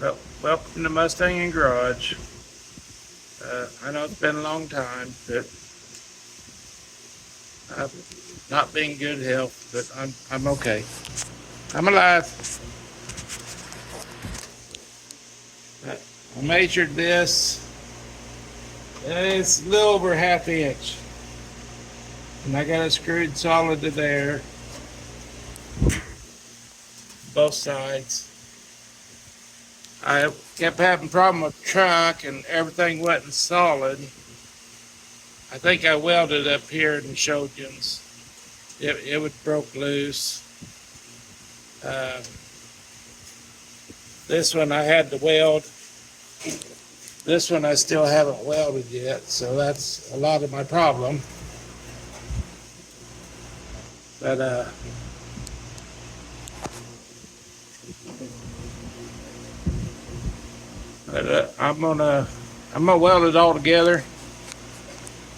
Well, welcome to Must-Sangingarage. I know it's been a long time, but I've not been in good health, but I'm okay. I'm alive. I measured this, and it's a little over ½ inch, and I got it screwed solid to there, both sides. I kept having a problem with the trunk, and everything wasn't solid. I think I welded up here in the shoulders. It would broke loose. This one I had to weld. This one I still haven't welded yet, so that's a lot of my problem. But I'm gonna weld it all together,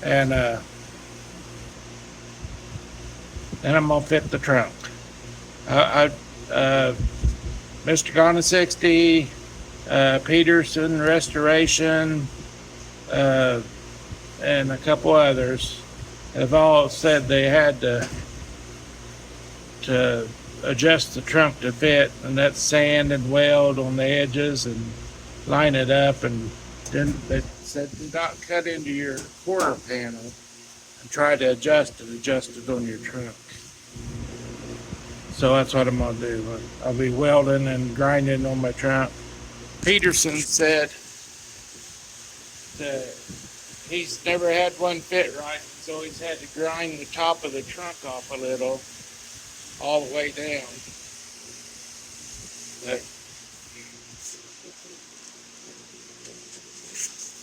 and then I'm gonna fit the trunk. Mr. Gone 60, Peterson Restoration, and a couple others have all said they had to adjust the trunk to fit, and that's sand and weld on the edges and line it up, and then they said do not cut into your quarter panel and try to adjust it on your trunk. So that's what I'm gonna do. I'll be welding and grinding on my trunk. Peterson said that he's never had one fit right, so he's had to grind the top of the trunk off a little, all the way down. But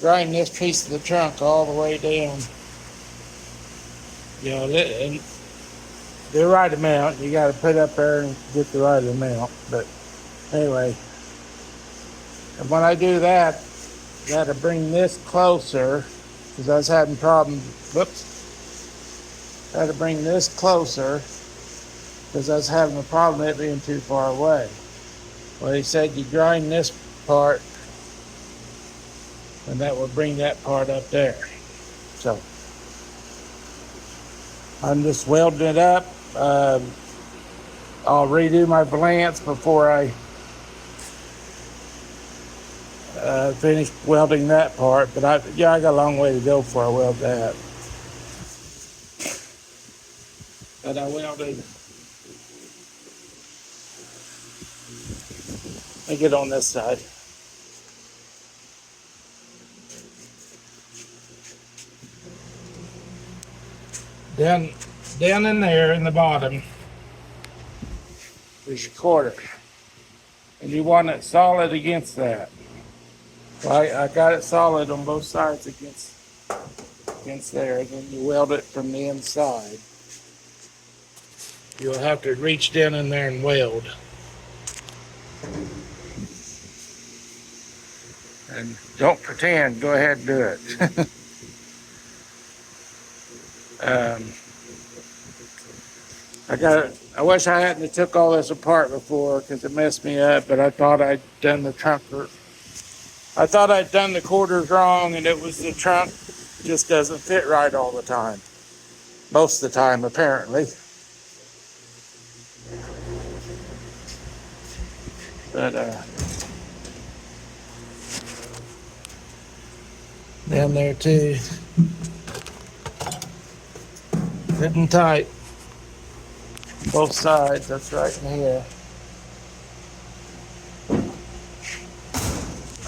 grind this piece of the trunk all the way down. You know, and the right amount, you got to put up there and get the right amount. But anyway, and when I do that, got to bring this closer, because I was having problems. Got to bring this closer, because I was having a problem it being too far away. Well, he said you grind this part, and that will bring that part up there. So I'm just welding it up. I'll redo my valance before I finish welding that part, but I got a long way to go before I weld that. But I welded. Let me get on this side. Down in there in the bottom is your quarter, and you want it solid against that. Well, I got it solid on both sides against there, and then you weld it from the inside. You'll have to reach down in there and weld. And don't pretend, go ahead and do it. I wish I hadn't took all this apart before, because it messed me up, but I thought I'd done the trunk. I thought I'd done the quarters wrong, and it was the trunk just doesn't fit right all the time. Most of the time, apparently. But down there too, fitting tight, both sides. That's right in here.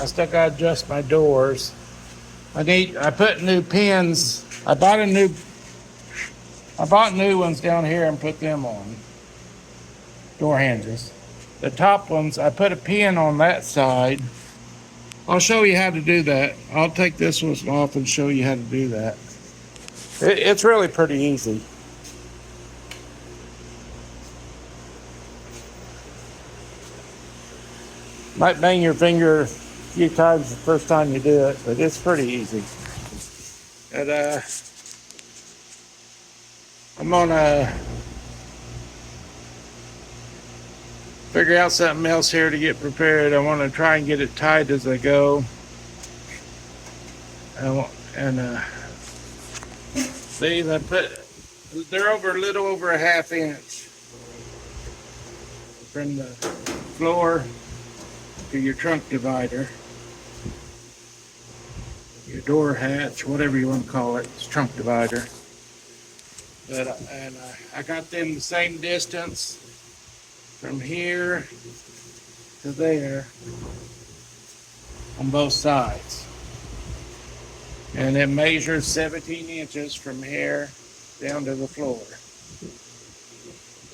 I still gotta adjust my doors. I put new pins. I bought new ones down here and put them on door hinges. The top ones, I put a pin on that side. I'll show you how to do that. I'll take this one off and show you how to do that. It's really pretty easy. Might bang your finger a few times the first time you do it, but it's pretty easy. And I'm gonna figure out something else here to get prepared. I want to try and get it tied as I go. See, they're over a little over a ½ inch from the floor to your trunk divider, your door hatch, whatever you want to call it. It's trunk divider. But I got them the same distance from here to there on both sides. And it measures 17 inches from here down to the floor.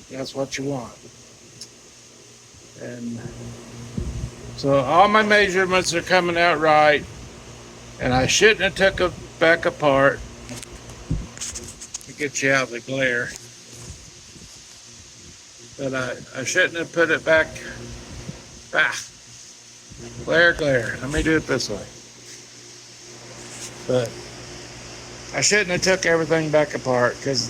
That's what you want. And so all my measurements are coming out right, and I shouldn't have took it back apart to get you out of the glare. But I shouldn't have put it back. Glare. Let me do it this way. But I shouldn't have took everything back apart because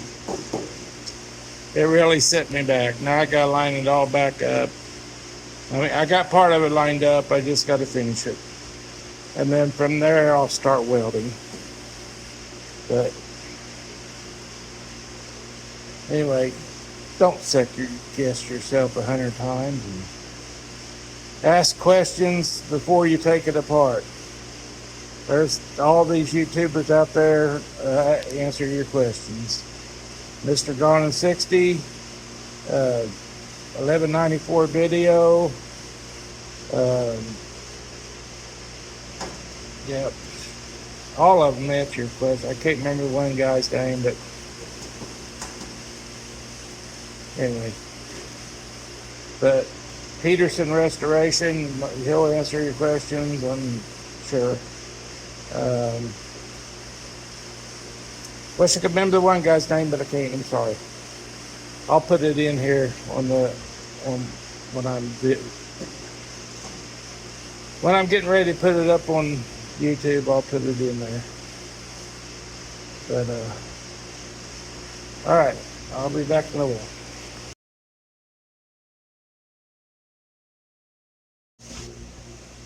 it really set me back. Now I gotta line it all back up. I mean, I got part of it lined up. I just gotta finish it. And then from there, I'll start welding. But anyway, don't second guess yourself 100 times and ask questions before you take it apart. There's all these YouTubers out there answer your questions. Mr. Gone in 60, 1194 video. Yep. All of them answer your question. I can't remember one guy's name, but anyway. But Peterson Restoration, he'll answer your questions, I'm sure. Wish I could remember the one guy's name, but I can't. I'm sorry. I'll put it in here when I'm getting ready to put it up on YouTube. I'll put it in there. But all right, I'll be back in a while.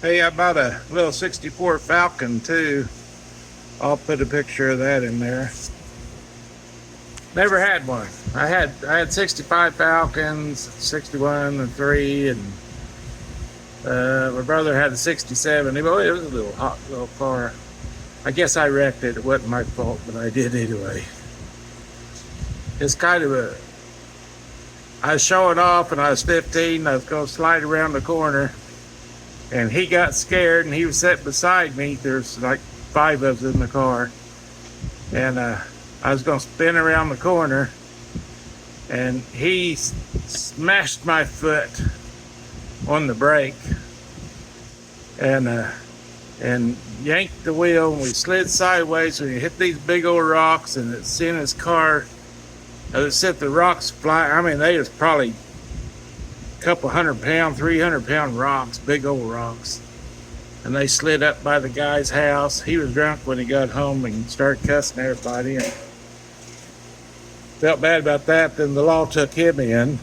Hey, I bought a little 64 Falcon too. I'll put a picture of that in there. Never had one. I had 65 Falcons, 61 and 3, and my brother had a 67. It was a little hot little car. I guess I wrecked it. It wasn't my fault, but I did anyway. It's kind of I was showing off, and I was 15. I was going to slide around the corner, and he got scared, and he was sitting beside me. There's like 5 of us in the car, and I was going to spin around the corner, and he smashed my foot on the brake and yanked the wheel, and we slid sideways. We hit these big old rocks, and it sent his car. It sent the rocks fly. I mean, they was probably a couple 100-pound, 300-pound rocks, big old rocks. And they slid up by the guy's house. He was drunk when he got home and started cussing everybody. And felt bad about that. Then the law took him in.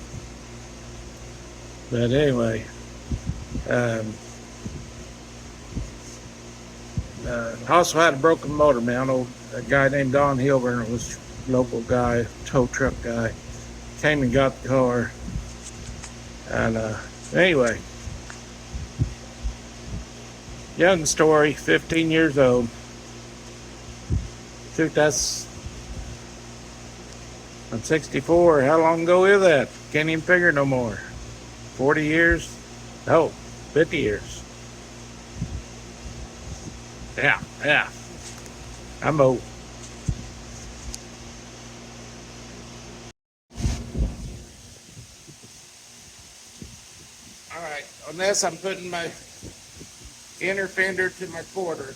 But anyway, also had a broken motor mount. A guy named Don Hilburn, was a local guy, tow truck guy, came and got the car. And anyway, young story, 15 years old. Shoot, I'm 64. How long ago is that? Can't even figure no more. 40 years? No, 50 years. Yeah. I'm old. All right, on this I'm putting my inner fender to my quarter.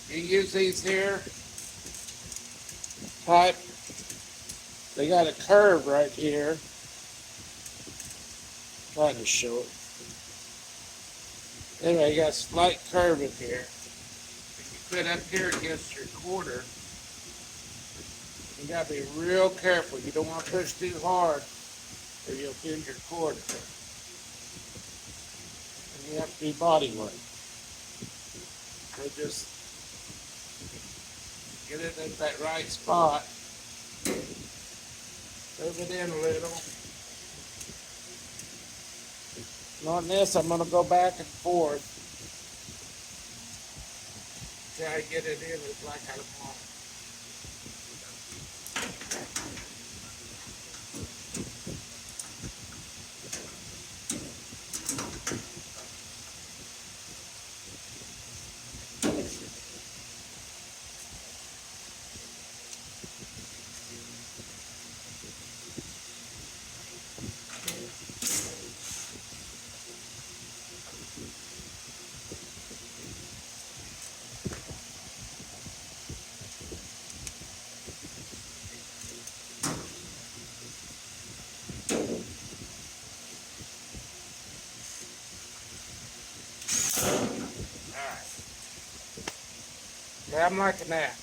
You use these here pipe. They got a curve right here. Trying to show it. Anyway, you got a slight curve in here. If you put up here against your quarter, you gotta be real careful. You don't want to push too hard or you'll bend your cord. And you have to do body work. So just get it at that right spot. Move it in a little. And on this, I'm going to go back and forth. Till I get it in like I want. Alright. Yeah, I'm liking that.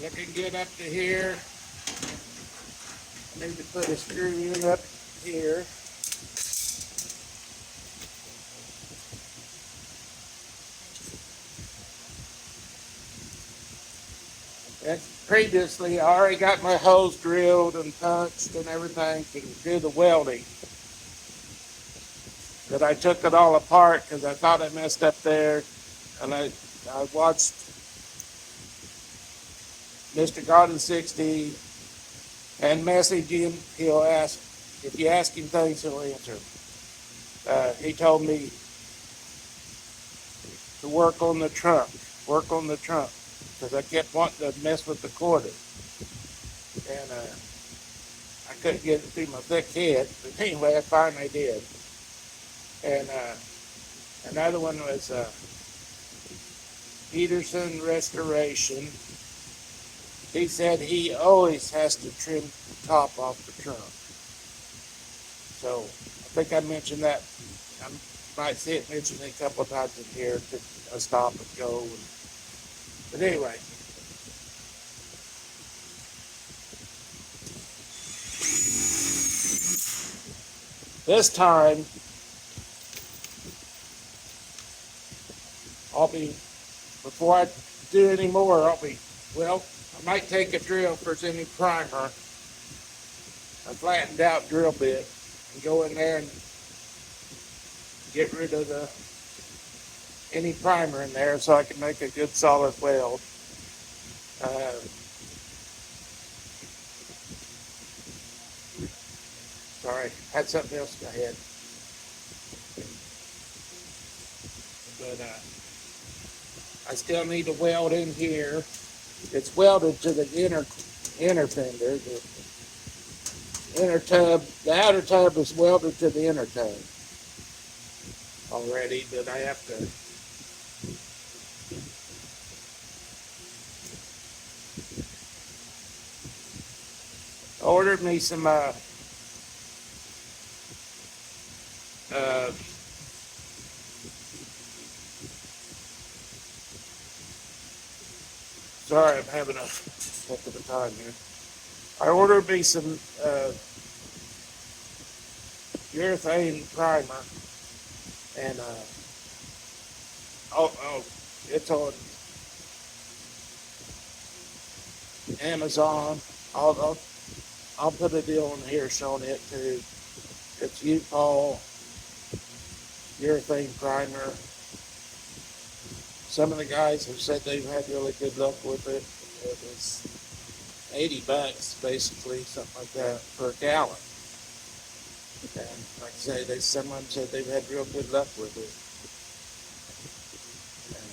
Looking good up to here. I need to put a screw in up here. And previously, I already got my hose drilled and punched and everything to do the welding. But I took it all apart because I thought I messed up there. And I watched Mr. Garden 60 and message him. He'll ask, if you ask him things, he'll answer. He told me to work on the trunk, because I kept wanting to mess with the quarter. And I couldn't get it through my thick head. But anyway, I finally did. And another one was Peterson Restoration. He said he always has to trim the top off the trunk. So I think I mentioned that. I might see it mentioned a couple of times in here to stop and go. But anyway. This time, before I do any more, I might take a drill if there's any primer, a flattened out drill bit, and go in there and get rid of any primer in there so I can make a good solid weld. Sorry, had something else in my head. But I still need to weld in here. It's welded to the inner fender. The inner tub, the outer tub is welded to the inner tub already, but I have to ordered me some sorry, I'm having a heck of a time here. I ordered me some urethane primer, and it's on Amazon. I'll put a deal on here showing it too. It's U-Paul urethane primer. Some of the guys have said they've had really good luck with it. It was $80 basically, something like that, per gallon. And like I say, some of them said they've had real good luck with it. And,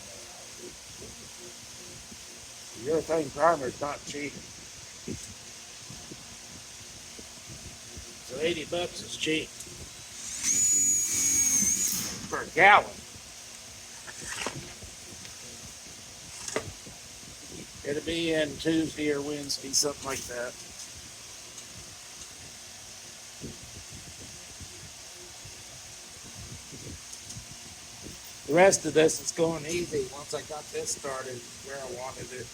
the urethane primer is not cheap. So $80 is cheap per gallon. It'll be in Tuesday or Wednesday, something like that. The rest of this is going easy. Once I got this started where I wanted it,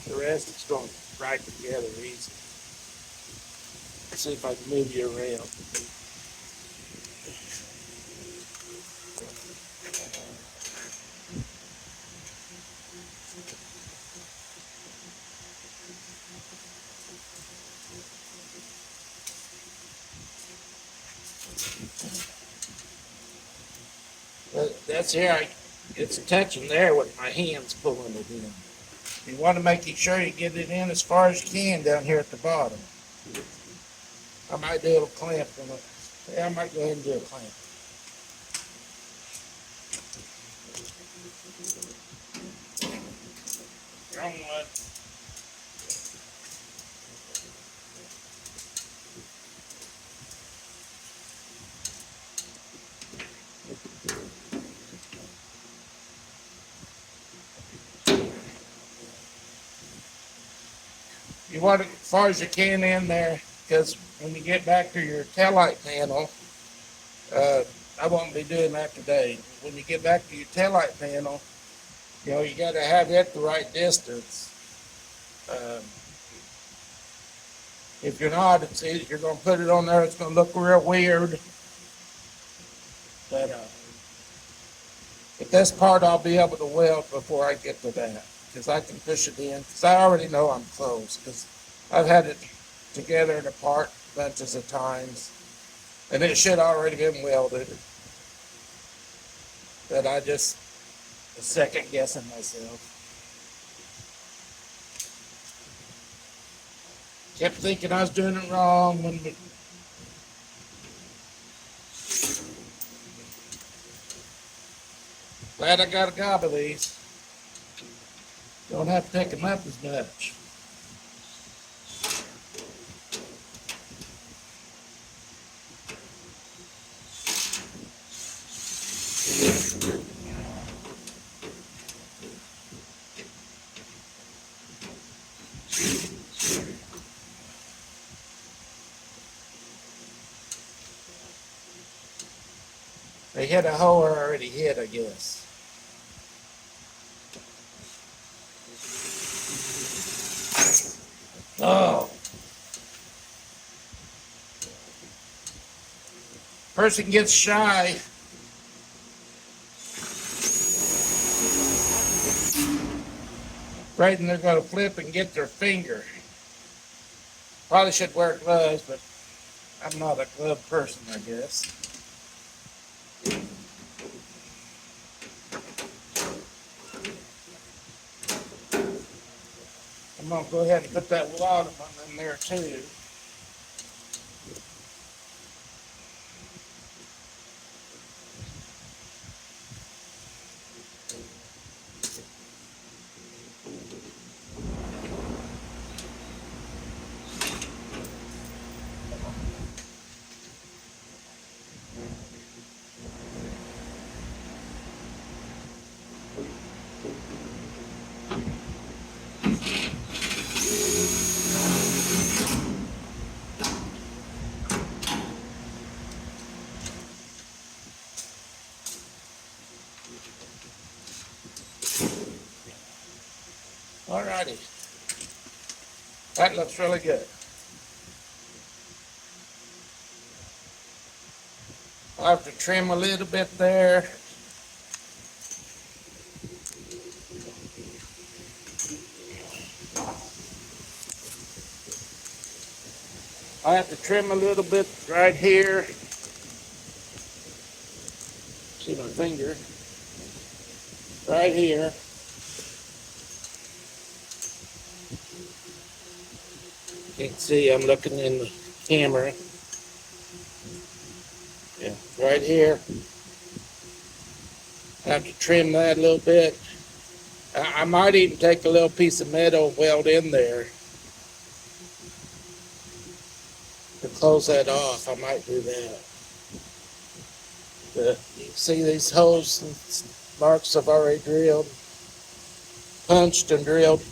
the rest is going right together easy. see if I can move you around. That's here. It's touching there with my hands pulling it in. You want to make sure you get it in as far as you can down here at the bottom. I might do a clamp on it. Yeah, I might go ahead and do a clamp. Wrong one. You want it as far as you can in there, because when you get back to your taillight panel, I won't be doing that today. When you get back to your taillight panel, you know, you got to have it the right distance. If you're not, you're going to put it on there, it's going to look real weird. But this part I'll be able to weld before I get to that, because I can push it in, because I already know I'm close, because I've had it together and apart bunches of times, and it should already been welded. But I just second guessing myself. Kept thinking I was doing it wrong when glad I got a gob of these. Don't have to pick them up as much. They hit a hole I already hit, I guess. Oh. Person gets shy. Right, and they're going to flip and get their finger. Probably should wear gloves, but I'm not a glove person, I guess. I'm going to go ahead and put that water in there too. Alrighty. That looks really good. I'll have to trim a little bit there. I have to trim a little bit right here. See my finger? Right here. Can't see, I'm looking in the camera. Yeah, right here. I have to trim that a little bit. I might even take a little piece of metal and weld in there to close that off. I might do that. You see these holes and marks I've already drilled, punched and drilled.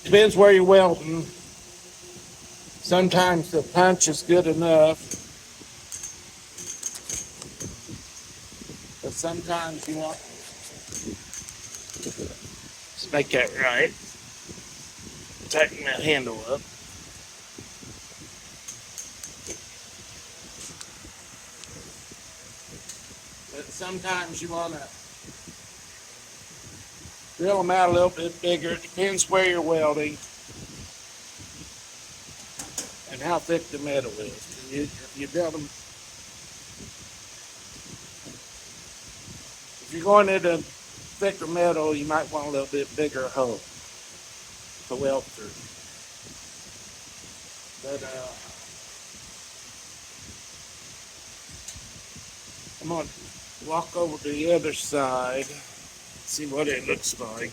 Depends where you're welding. Sometimes the punch is good enough, but sometimes you want, let's make that right. Tighten that handle up. sometimes you want to drill them out a little bit bigger. It depends where you're welding and how thick the metal is. If you build them, if you're going into thicker metal, you might want a little bit bigger hole to weld through. But I'm going to walk over to the other side, see what it looks like.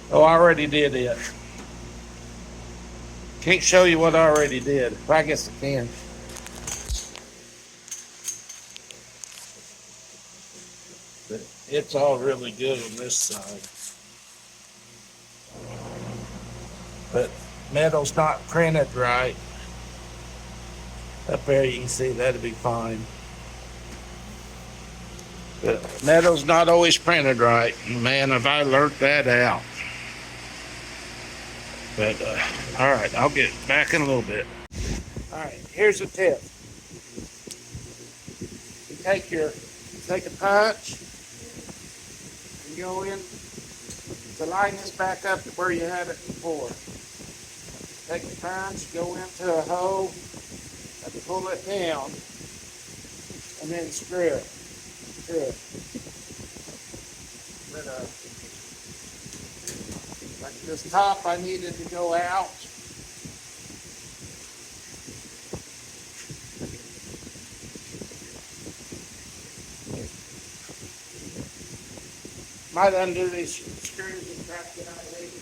Oh, I already did it. Can't show you what I already did. I guess I can. But it's all really good on this side. But metal's not printed right. Up there you can see that'll be fine. But metal's not always printed right. Man, have I learned that out. But, all right, I'll get back in a little bit. All right, here's a tip. You take a punch, and go in to line this back up to where you had it before. Take a punch, go into a hole, and pull it down, and then screw it. But, like this top, I needed to go out. Might undo these screws and crack it out later.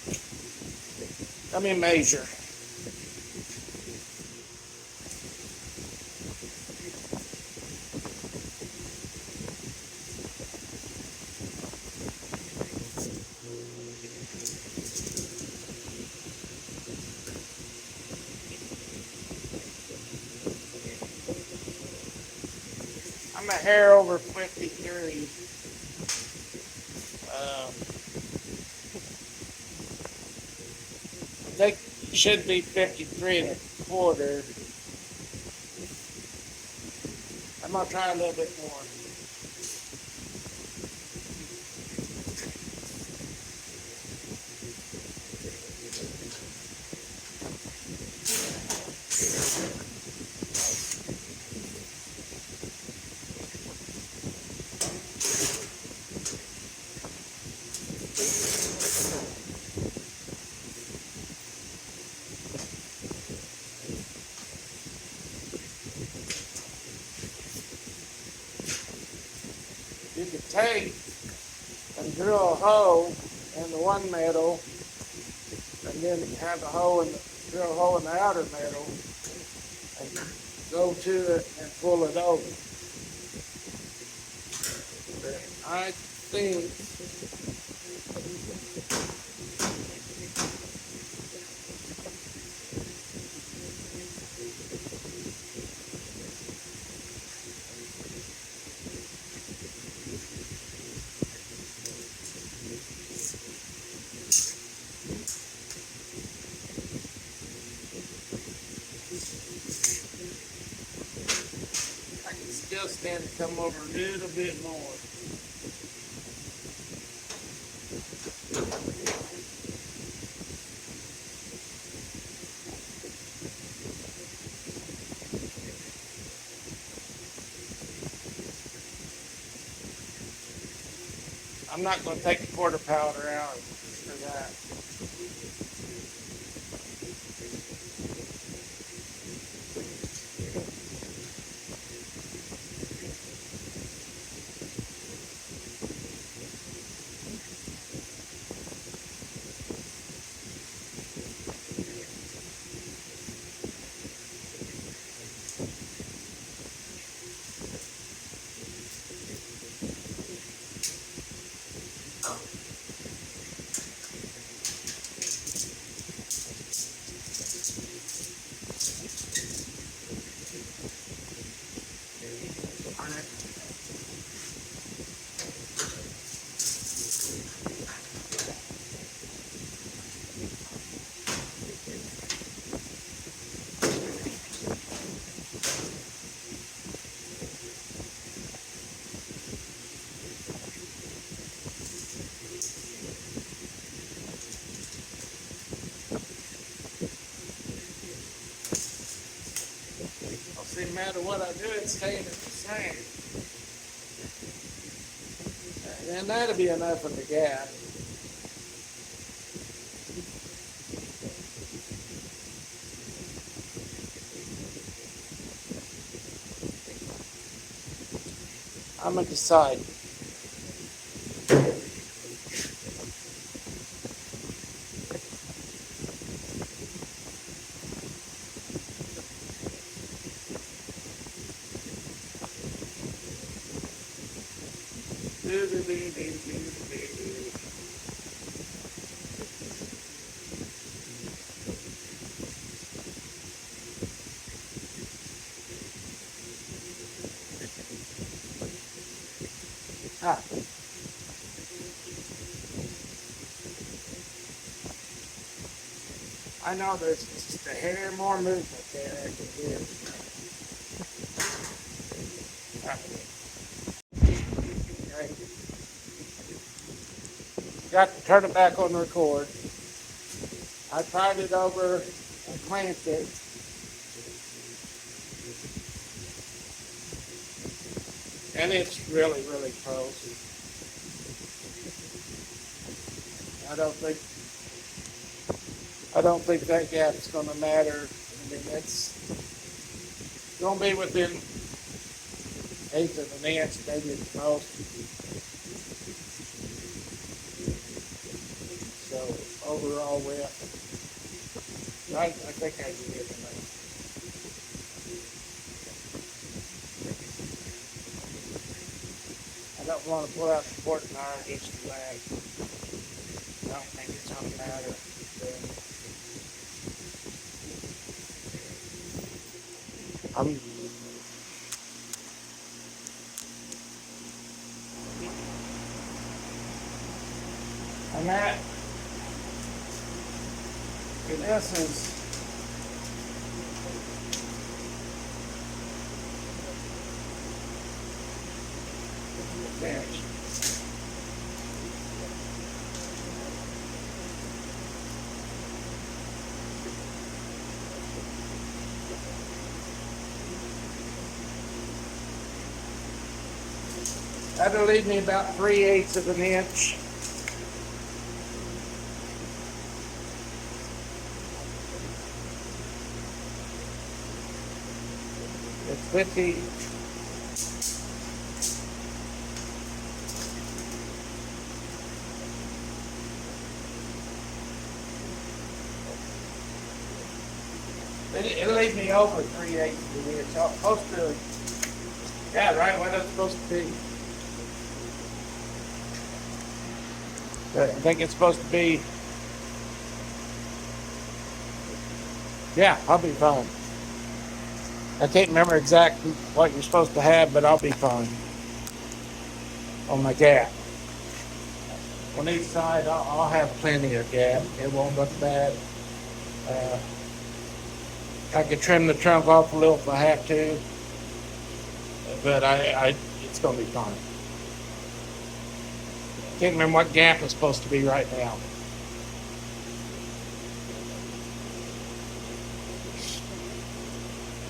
Let me measure. I'm a hair over 53. I think it should be 53 and a quarter. I'm gonna try a little bit more. You could take and drill a hole in the one metal, and then have a hole in drill a hole in the outer metal, and go to it and pull it over. But I think I can still stand to come over a little bit more. I'm not going to take the quarter powder out for that. No matter what I do, it's staying the same. And that'll be enough of the gap. I'm gonna decide. Ah. I know there's just a hair more movement there I can hear. Right. Got to turn it back on record. I tried it over and clamped it. And it's really, really close. I don't think that gap's gonna matter. I mean, it's gonna be within 1/8 of an inch, maybe at the most. So overall width, I think I can get it. I don't want to pull out the porting iron just to lag. I don't think it's gonna matter. I'm at, this is finished. That'll leave me about 3/8 of an inch. It's 50. It'll leave me over 3/8 of an inch. I'm supposed to, yeah, right, what it's supposed to be. I think it's supposed to be, yeah, I'll be fine. I can't remember exactly what you're supposed to have, but I'll be fine on my gap. On each side, I'll have plenty of gap. It won't look bad. I could trim the trunk off a little if I have to, but it's going to be fine. Can't remember what gap is supposed to be right now.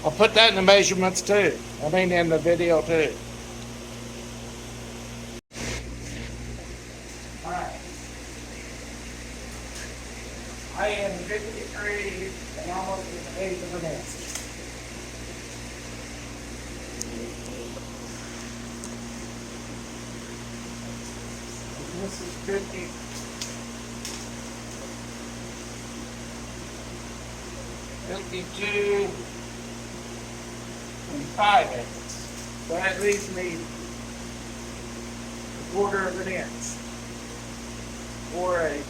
I'll put that in the measurements too. I mean in the video too. Alright. I am 53 and almost an 1/8 of an inch. This is 50. $52 and 5/8. So that leaves me 1/4 of an inch. 4/8.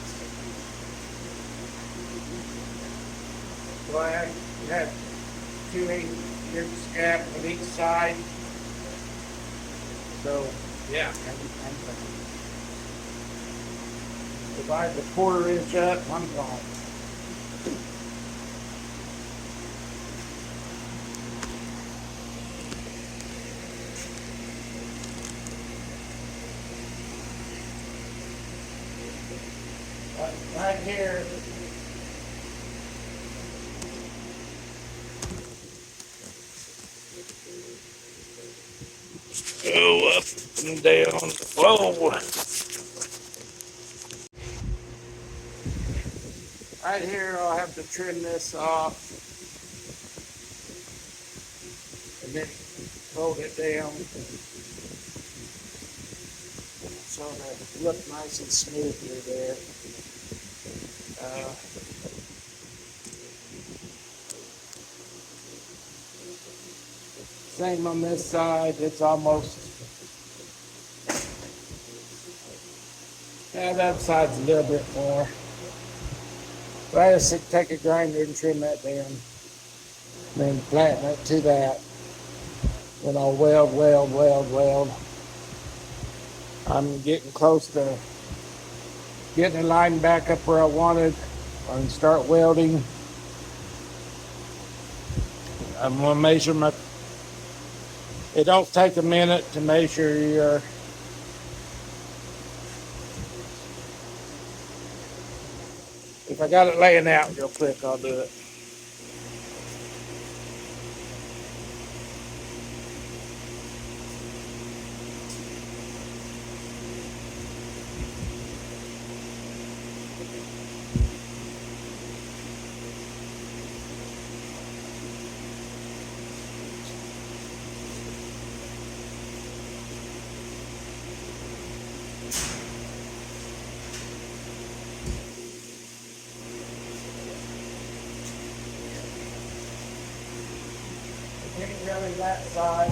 So I have 2/8 gap on each side. So yeah, divide the 1/4 inch up, I'm gone. Right here, Go up and down the floor. Right here, I'll have to trim this off and then fold it down so that it look nice and smooth through there. Same on this side. It's almost, yeah, that side's a little bit more. But I just take a grinder and trim that down. Then flatten it to that. Then I'll weld. I'm getting close to getting the line back up where I wanted. I can start welding. I'm gonna measure my, it don't take a minute to measure your, if I got it laying out real quick, I'll do it. Getting really that side.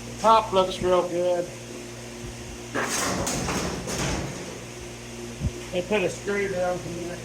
The top looks real good. They put a screw down here.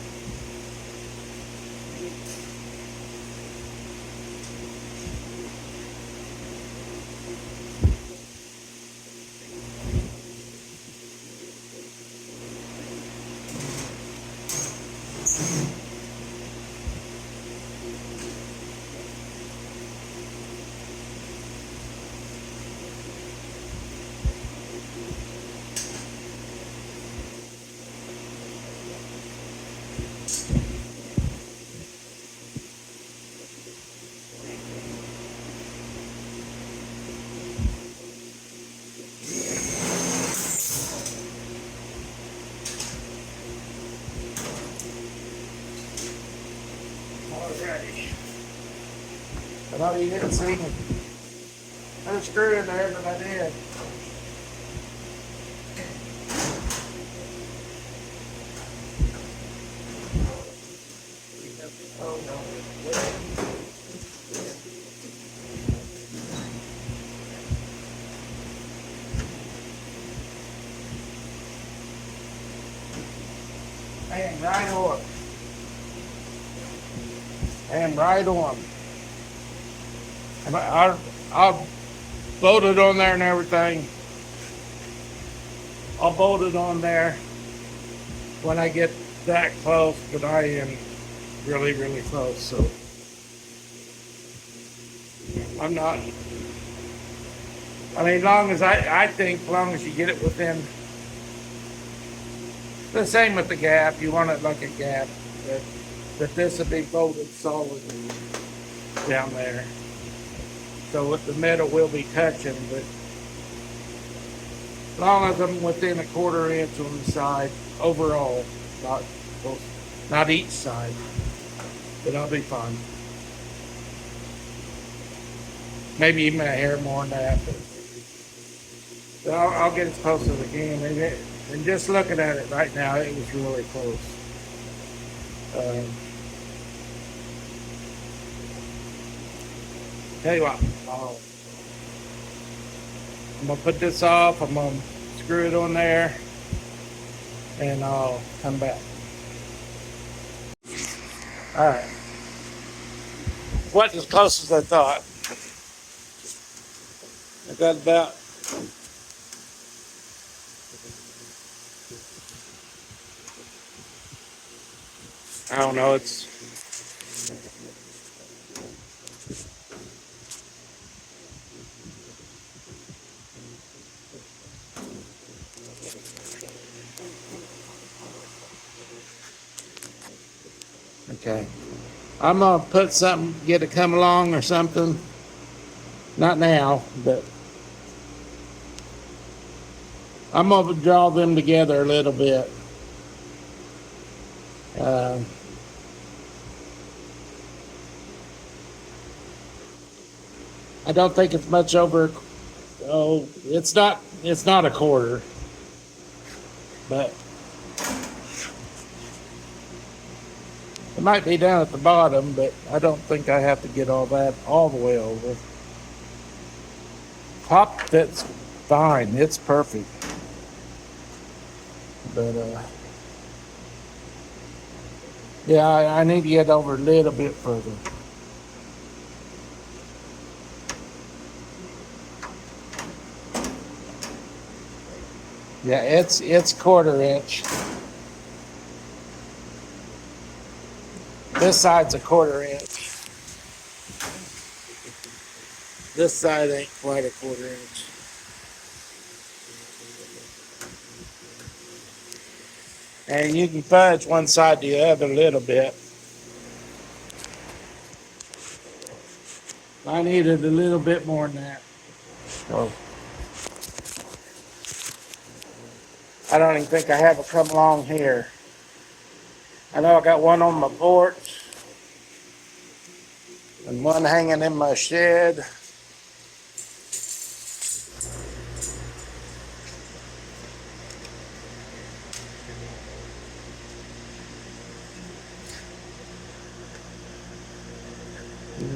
Alrighty. I know you didn't see me. There's a screw in there, but I did. Oh no. And right on. And right on. And I'll bolt it on there and everything. I'll bolt it on there when I get that close, but I am really, really close, so I'm not, I mean, long as I think, as long as you get it within, the same with the gap, you want it like a gap, that this will be bolted solid down there. So with the metal will be touching, but as long as I'm within a 1/4 inch on the side, overall, not each side, but I'll be fine. Maybe even a hair more than that, but I'll get as close as I can. And just looking at it right now, it was really close. Tell you what, I'm gonna put this off, I'm gonna screw it on there, and I'll come back. Alright. Wasn't as close as I thought. I got about, I don't know, it's Okay. I'm gonna put something, get it come along or something. Not now, but I'm gonna draw them together a little bit. Uh, I don't think it's much over. Oh, it's not. It's not a quarter, but it might be down at the bottom. But I don't think I have to get all that all the way over. Top fits fine. It's perfect. But yeah, I need to get over a little bit further. Yeah, it's quarter inch. This side's a quarter inch. This side ain't quite a quarter inch. And you can fudge one side to the other a little bit. I needed a little bit more than that. So I don't even think I have it come along here. I know I got one on my porch and one hanging in my shed.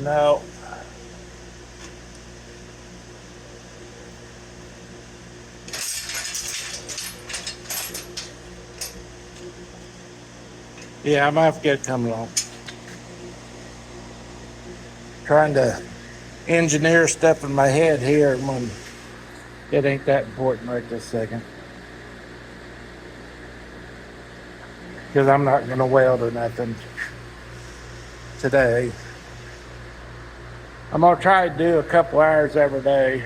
No. Yeah, I might have to get it come along. Trying to engineer stuff in my head here when it ain't that important right this second. Because I'm not going to weld or nothing today. I'm going to try to do a couple hours every day.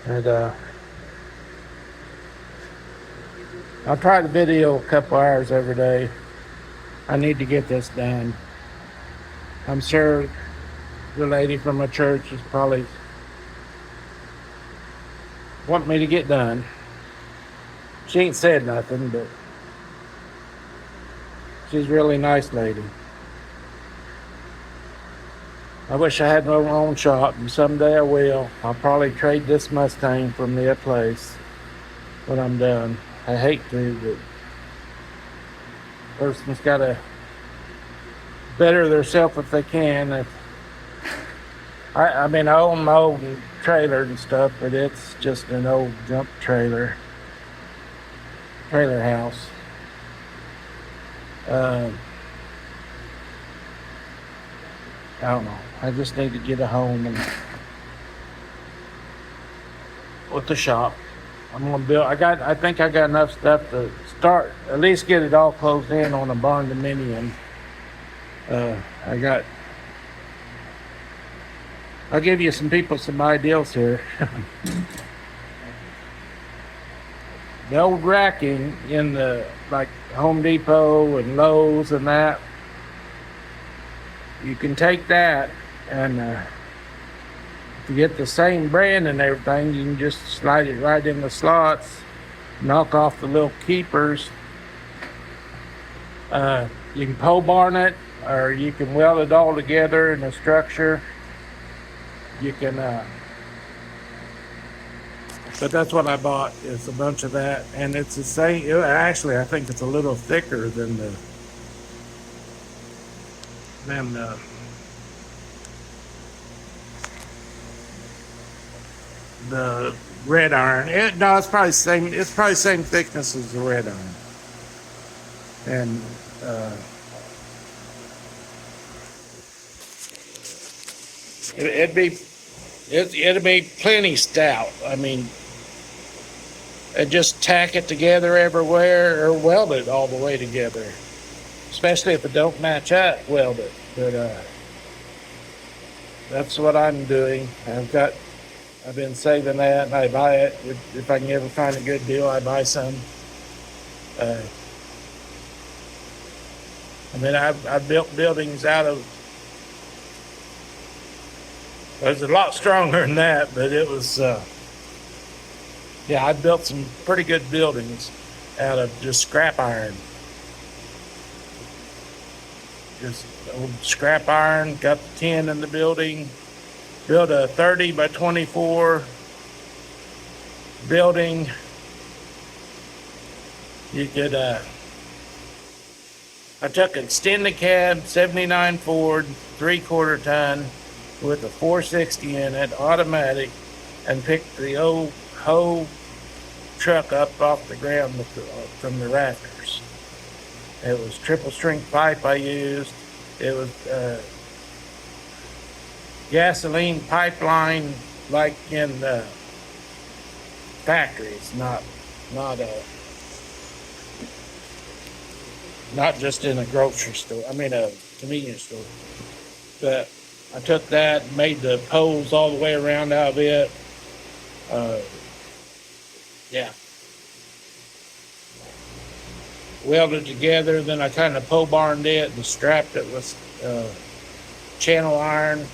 And I'll try to video a couple hours every day. I need to get this done. I'm sure the lady from my church is probably wanting me to get done. She ain't said nothing, but she's a really nice lady. I wish I had my own shop, and someday I will. I'll probably trade this Mustang from their place when I'm done. I hate to, but person's got to better themselves if they can. I mean, I own my own trailer and stuff, but it's just an old junk trailer house. I don't know. I just need to get a home and with the shop. I'm gonna build. I think I got enough stuff to start. At least get it all closed in on a barn dominium. I'll give you some ideas here. The old racking in the like Home Depot and Lowe's and that. You can take that and to get the same brand and everything, you can just slide it right in the slots, knock off the little keepers. You can pole barn it, or you can weld it all together in a structure. You can, but that's what I bought, is a bunch of that, and it's the same. Actually, I think it's a little thicker than the red iron. No, it's probably the same. It's probably the same thickness as the red iron. And it'd be plenty stout. I mean, and just tack it together everywhere, or weld it all the way together. Especially if it don't match up, weld it. But that's what I'm doing. I've been saving that, and I buy it if I can ever find a good deal. I buy some. Uh, I mean, I've built buildings out of. It was a lot stronger than that, but it was. Yeah, I built some pretty good buildings out of just scrap iron. Just old scrap iron. Got the tin in the building. Built a 30 by 24 building. You could. I took an extended cab, 79 Ford, 3/4 ton, with a 460 in it, automatic, and picked the old whole truck up off the ground from the rafters. It was triple strength pipe I used. It was gasoline pipeline like in factories, not just in a grocery store. I mean a convenience store. But I took that and made the poles all the way around out of it. Yeah. Welded together, then I kind of pole barned it and strapped it with channel iron.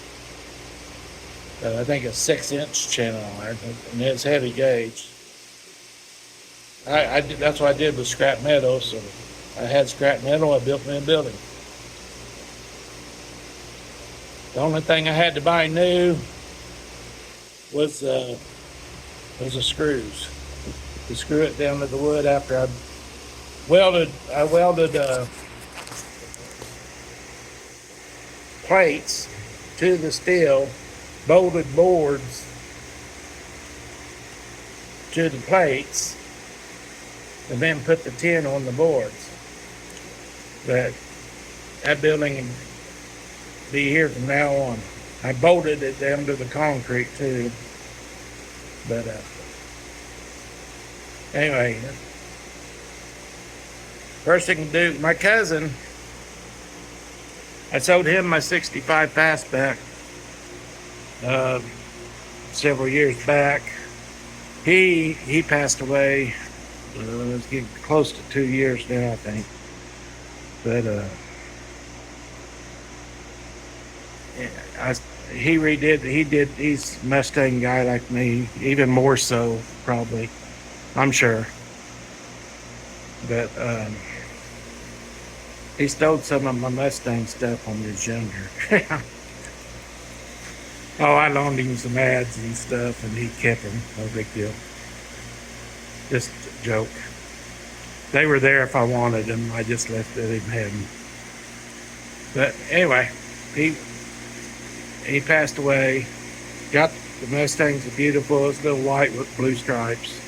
I think a 6-inch channel iron, and it's heavy gauge. That's what I did with scrap metal. So I had scrap metal. I built me a building. The only thing I had to buy new was the screws to screw it down to the wood after I welded plates to the steel, bolted boards to the plates, and then put the tin on the boards. But that building will be here from now on. I bolted it down to the concrete too. But anyway, first thing to do, my cousin, I sold him my 65 Fastback several years back. He passed away. It's getting close to 2 years now, I think. But he's a Mustang guy like me, even more so probably, I'm sure. But he stole some of my Mustang stuff when he was younger. Oh, I loaned him some ads and stuff, and he kept them. No big deal. Just a joke. They were there if I wanted them. I just left him have them. But anyway, he passed away. Got the Mustangs are beautiful. It's little white with blue stripes.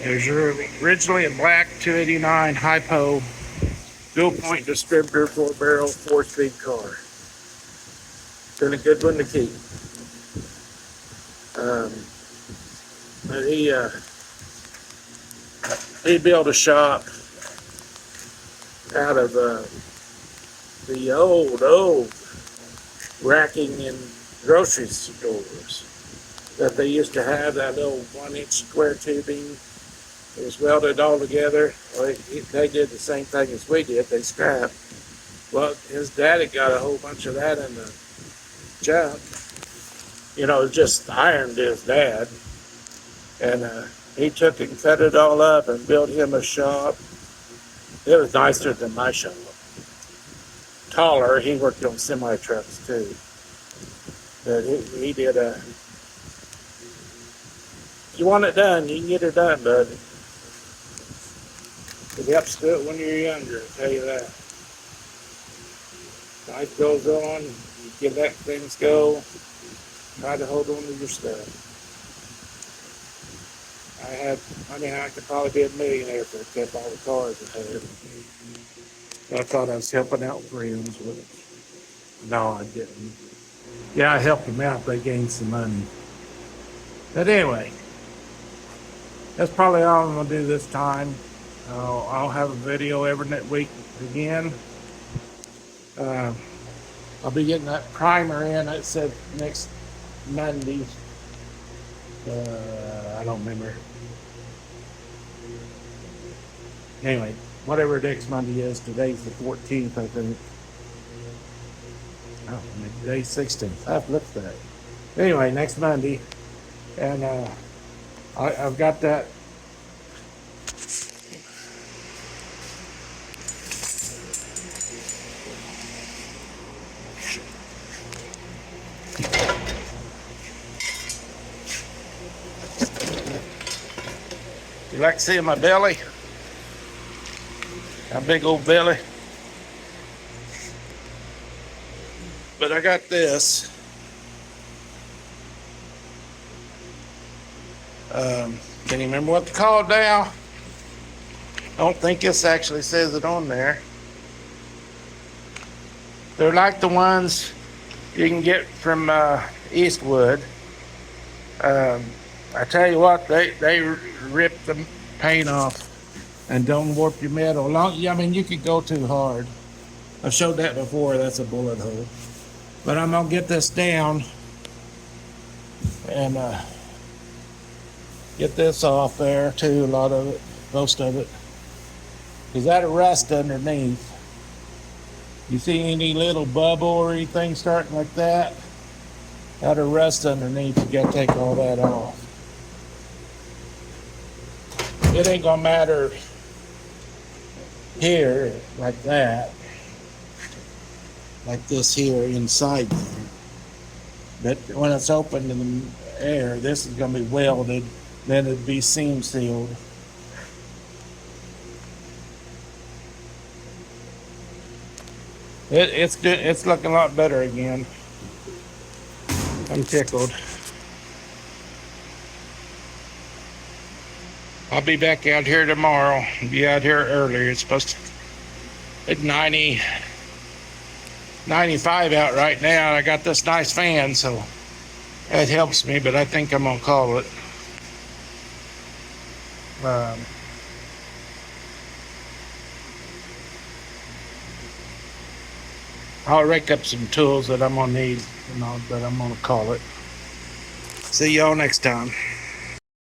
It was originally a black 289 hypo dual point distributor 4-barrel 4-speed car. Been a good one to keep. But he built a shop out of the old racking in grocery stores that they used to have, that little 1-inch square tubing. It was welded all together. Well, they did the same thing as we did. They scrapped. Well, his daddy got a whole bunch of that in the junk. You know, just iron to his dad. And he took it and cut it all up and built him a shop. It was nicer than my shop. Taller. He worked on semi-trucks too. But he did if you want it done, you can get it done, bud. It helps to do it when you're younger, I'll tell you that. Life goes on, you can let things go, try to hold on to your stuff. I could probably be a millionaire if I kept all the cars I had. I thought I was helping out friends with it. No, I didn't. Yeah, I helped them out, they gained some money. But anyway, that's probably all I'm going to do this time. I'll have a video every week again. I'll be getting that primer in. It said next Monday. I don't remember. Anyway, whatever next Monday is, today's the 14th, I think. Oh, today's 16th. I've looked at that. Anyway, next Monday. And I've got that. You like seeing my belly? A big old belly. But I got this. Can't even remember what they're called now. I don't think this actually says it on there. They're like the ones you can get from Eastwood. I tell you what, they rip the paint off and don't warp your metal. I mean, you could go too hard. I've showed that before. That's a bullet hole. But I'm gonna get this down and get this off there too. A lot of it, most of it, because that'll rust underneath. You see any little bubble or anything starting like that? That'll rust underneath. You gotta take all that off. It ain't gonna matter here like that, like this here inside there. But when it's open in the air, this is gonna be welded, then it'd be seam sealed. It's looking a lot better again. I'm tickled. I'll be back out here tomorrow. I'll be out here earlier. It's supposed to, it's 95 out right now. I got this nice fan, so that helps me, but I think I'm gonna call it. I'll rake up some tools that I'm gonna need, but I'm gonna call it. See y'all next time.